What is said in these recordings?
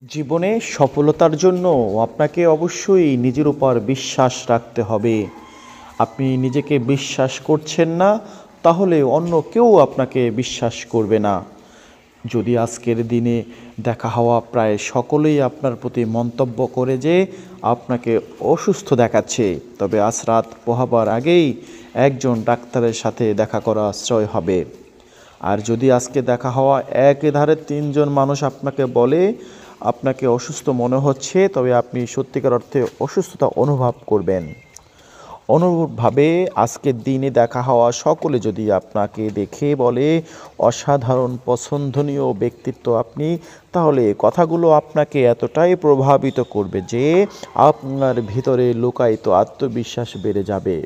জীবনে সফলতার জন্য আপনাকে অবশ্যই নিজের উপর বিশ্বাস রাখতে হবে। আপনি নিজেকে বিশ্বাস করছেন না, তাহলে অন্য কেউ আপনাকে বিশ্বাস করবে না। যদি আজকের দিনে দেখা হওয়া প্রায় সকলেই আপনার প্রতি মন্তব্য করে যে আপনাকে অসুস্থ দেখাচ্ছে, তবে আজ রাত পোহাবার আগেই একজন ডাক্তারের সাথে দেখা করা আশ্রয় হবে। আর যদি আজকে দেখা হওয়া একধারে তিনজন মানুষ আপনাকে বলে আপনাকে অসুস্থ মনে হচ্ছে, তবে আপনি সত্যিকার অর্থে অসুস্থতা অনুভব করবেন। অনুরূপভাবে আজকের দিনে দেখা হওয়া সকলে যদি আপনাকে দেখে বলে অসাধারণ পছন্দনীয় ব্যক্তিত্ব আপনি, তাহলে কথাগুলো আপনাকে এতটাই প্রভাবিত করবে যে আপনার ভিতরে লুকায়িত আত্মবিশ্বাস বেড়ে যাবে।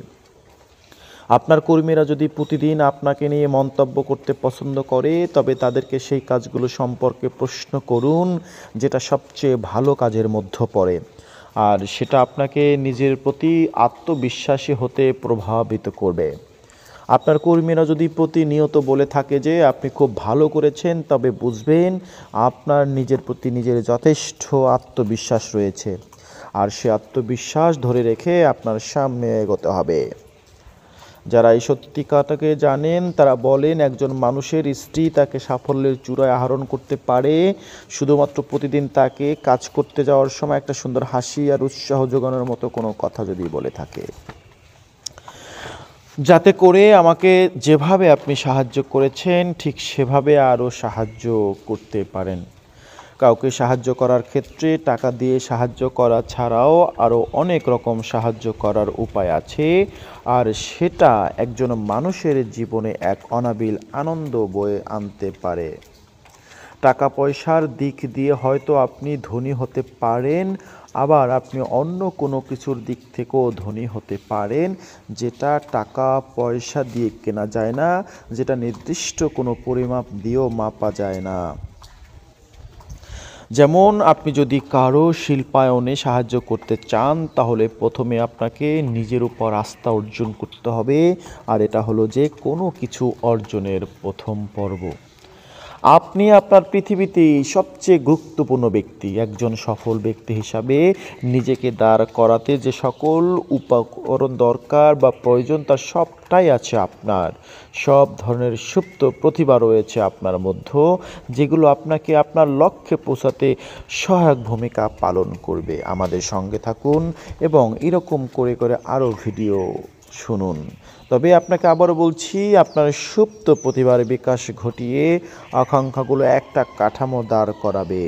আপনার কর্মীরা যদি প্রতিদিন আপনাকে নিয়ে মন্তব্য করতে পছন্দ করে, তবে তাদেরকে সেই কাজগুলো সম্পর্কে প্রশ্ন করুন যেটা সবচেয়ে ভালো কাজের মধ্যে পড়ে, আর সেটা আপনাকে নিজের প্রতি আত্মবিশ্বাসী হতে প্রভাবিত করবে। আপনার কর্মীরা যদি প্রতিনিয়ত বলে থাকে যে আপনি খুব ভালো করেছেন, তবে বুঝবেন আপনার নিজের প্রতি নিজের যথেষ্ট আত্মবিশ্বাস রয়েছে, আর সে আত্মবিশ্বাস ধরে রেখে আপনার সামনে এগোতে হবে। যারা এই সত্যিকাটাকে জানেন তারা বলেন একজন মানুষের স্ত্রী তাকে সাফল্যের চূড়ায় আরোহণ করতে পারে শুধুমাত্র প্রতিদিন তাকে কাজ করতে যাওয়ার সময় একটা সুন্দর হাসি আর উৎসাহ যোগানোর মতো কোনো কথা যদি বলে থাকে, যাতে করে আমাকে যেভাবে আপনি সাহায্য করেছেন ঠিক সেভাবে আরও সাহায্য করতে পারেন। কাউকে সাহায্য করার ক্ষেত্রে টাকা দিয়ে সাহায্য করা ছাড়াও আরও অনেক রকম সাহায্য করার উপায় আছে, আর সেটা একজন মানুষের জীবনে এক অনাবিল আনন্দ বয়ে আনতে পারে। টাকা পয়সার দিক দিয়ে হয়তো আপনি ধনী হতে পারেন, আবার আপনি অন্য কোনো কিছুর দিক থেকেও ধনী হতে পারেন, যেটা টাকা পয়সা দিয়ে কেনা যায় না, যেটা নির্দিষ্ট কোনো পরিমাপ দিয়েও মাপা যায় না। যেমন আপনি যদি কারো শিল্পায়নে সাহায্য করতে চান, তাহলে প্রথমে আপনাকে নিজের উপর আস্থা অর্জন করতে হবে, আর এটা হলো যে কোনো কিছু অর্জনের প্রথম পর্ব। আপনি আপনার পৃথিবীতে সবচেয়ে গুরুত্বপূর্ণ ব্যক্তি। একজন সফল ব্যক্তি হিসাবে নিজেকে দাঁড় করাতে যে সকল উপকরণ দরকার বা প্রয়োজন তার সবটাই আছে আপনার। সব ধরনের সুপ্ত প্রতিভা রয়েছে আপনার মধ্যে, যেগুলো আপনাকে আপনার লক্ষ্যে পৌঁছাতে সহায়ক ভূমিকা পালন করবে। আমাদের সঙ্গে থাকুন এবং এরকম করে করে আরও ভিডিও শুনুন। তবে আপনাকে আবারও বলছি, আপনার সুপ্ত প্রতিভার বিকাশ ঘটিয়ে আকাঙ্ক্ষাগুলো একটা কাঠামো দাঁড় করাবে।